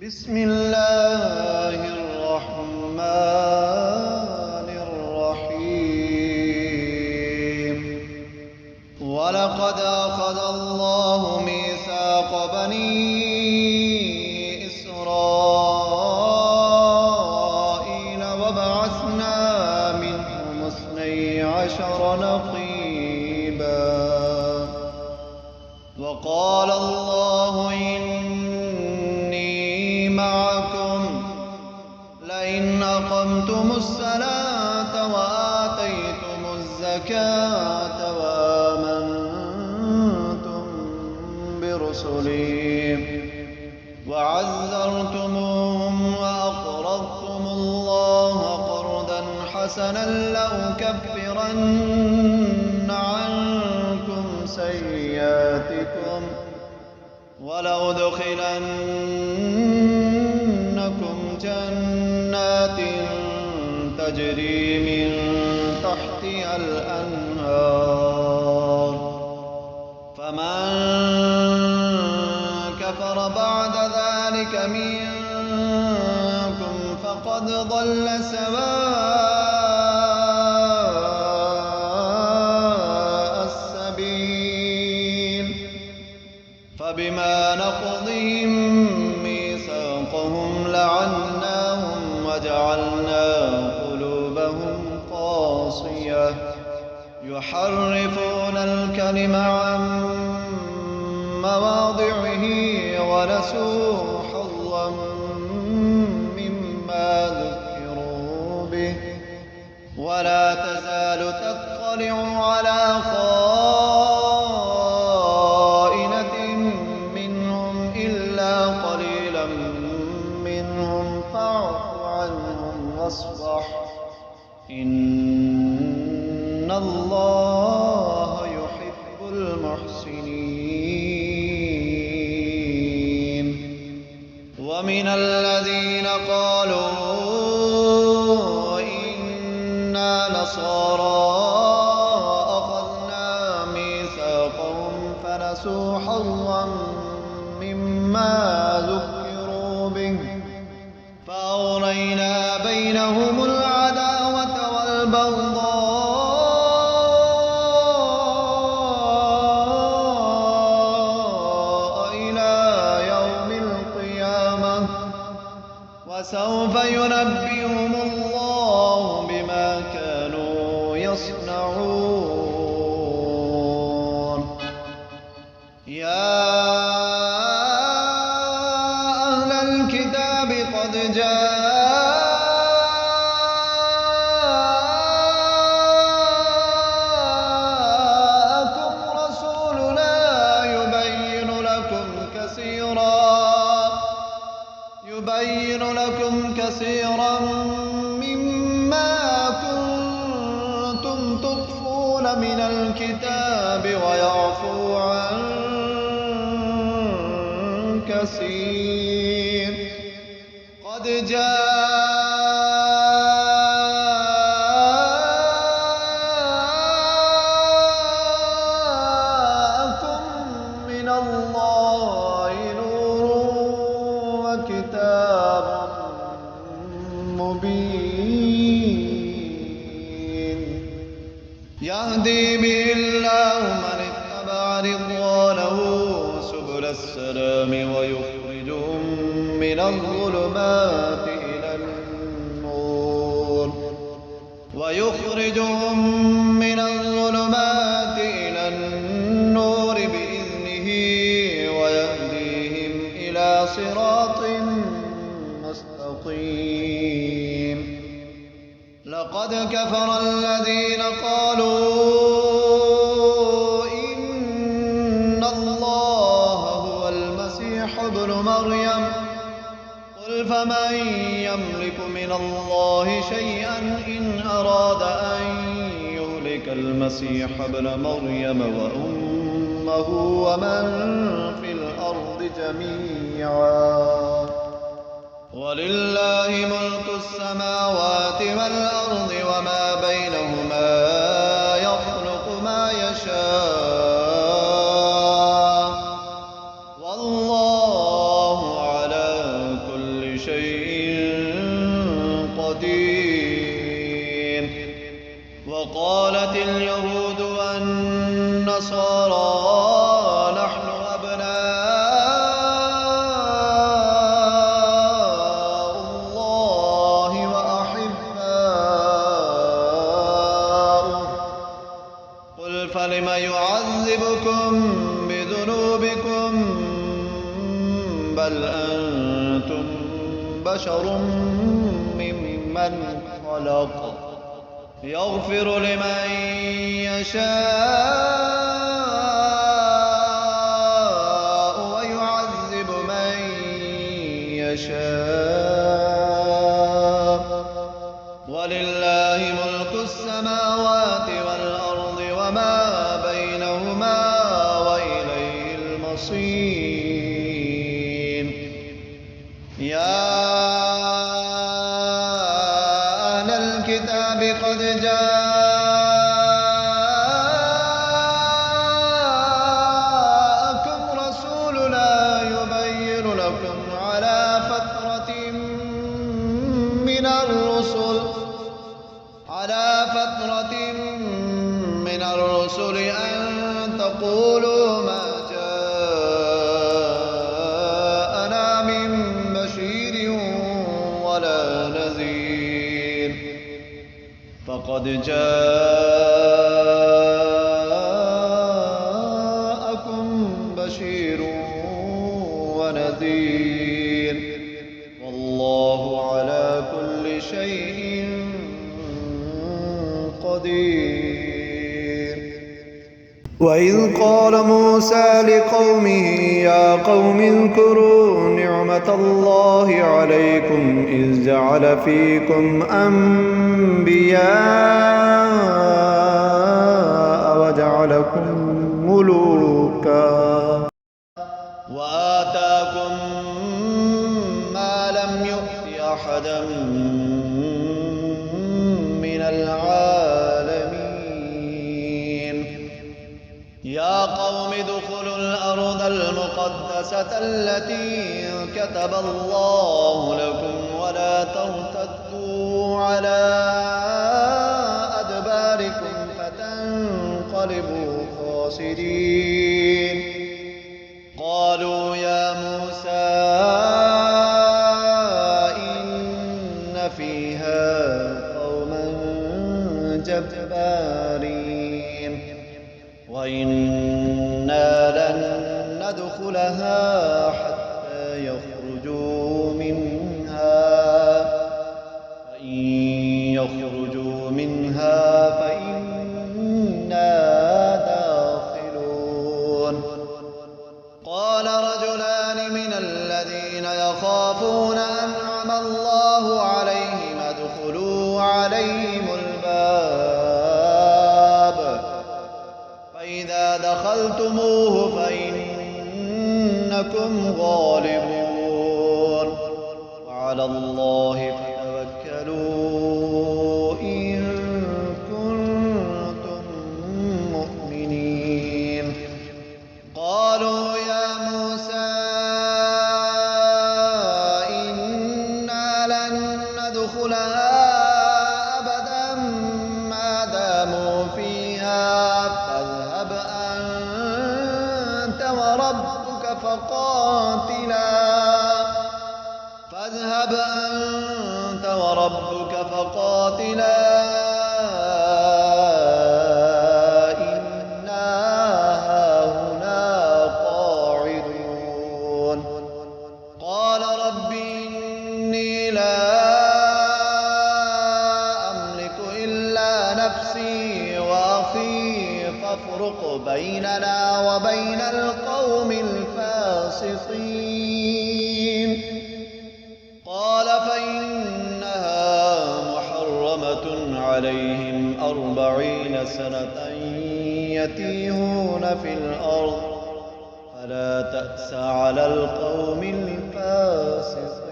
بسم الله الرحمن الرحيم ولقد أخذ الله ميثاق بني إسرائيل وبعثنا منهم 12 نقيبا وقال الله إني معكم لئن أقمتم الصلاة وآتيتم الزكاة وآمنتم برسلي وعزرتموهم وأقرضتم الله قرضا حسنا لأكفرن عنكم سيئاتكم ولأدخلنكم جنات تجري من تحتها الأنهار فمن كفر بعد ذلك منكم فقد ضل سواء السبيل فبما نقضهم ميثاقهم لعناهم وجعلنا قلوبهم قاسية يحرفون الكلم عن مواضعه ونسوا حظا مما ذكروا به ولا تزال تطلع على خائنة منهم إلا قليلا منهم فاعف عنهم واصفح إن الله يحب المحسنين ومن الذين قالوا إنا نصارى أخذنا ميثاقهم فنسوا حظا مما ذكروا به فأغرينا بينهم العداوة والبغضاء إلى يوم القيامة وسوف ينبئهم الله بما كانوا يصنعون يا أهل الكتاب قد جاءكم رسولنا يبين لكم كثيرا مما كنتم تخفون من الكتاب ويعفو عن كثير قد جاءكم من الله نور وكتاب مبين يهدي به الله من اتبع رضوانه سبل السلام ويخرجهم من الظلمات إلى النور بإذنه ويهديهم إلى صراط مستقيم لقد كفر الذين قالوا إن الله هو المسيح ابن مريم قل فمن يملك من الله شيئا إن أراد أن يهلك المسيح ابن مريم وأمه ومن في الأرض جميعا ولله ملك السماوات والأرض وما بينهما يخلق ما يشاء والله على كل شيء قدير. وقالت اليهود والنصارى نحن أبناء الله وأحباؤه. قل فلم يعذبكم بذنوبكم بل أنتم بشر ممن خلق يغفر لمن يشاء ويعذب من يشاء ولله ملك السماوات والأرض وما بينهما وإليه المصير. يا أهل الكتاب قد جاءكم رسولنا يبين لكم على فترة من الرسل أن تقولوا ما جاءنا من بشير ولا نذير فقد جاءكم بشير ونذير والله على كل شيء قدير. وإذ قال موسى لقومه يا قوم اذكروا نعمة الله عليكم إذ جعل فيكم أنبياء وجعلكم ملوكا وآتاكم ما لم يؤت أحدا من العالمين. يا قوم ادخلوا الأرض المقدسة التي كتب الله لكم ولا ترتدوا على أدباركم فتنقلبوا خاسرين. قالوا يا موسى إن فيها قوما جبارين وإنا لن ندخلها حتى يخرجوا منها فإن يخرجوا منها فإنا داخلون. قال رجلان من الذين يخافون أنعم الله عليهم ادخلوا عليهم الباب فإذا دخلتموه فإنكم غالبون وعلى الله فتوكلوا إن كنتم مؤمنين. قالوا يا موسى إنا لن ندخلها أبدا ما داموا فيها فاذهب أنت وربك فقاتلا إنا هاهنا قاعدون. قال رب إني لا أملك إلا نفسي وأخي فافرق بيننا وبين القوم الفاسقين. قال فإنها محرمة عليهم 40 سنة يتيهون في الأرض فلا تأس على القوم الفاسقين.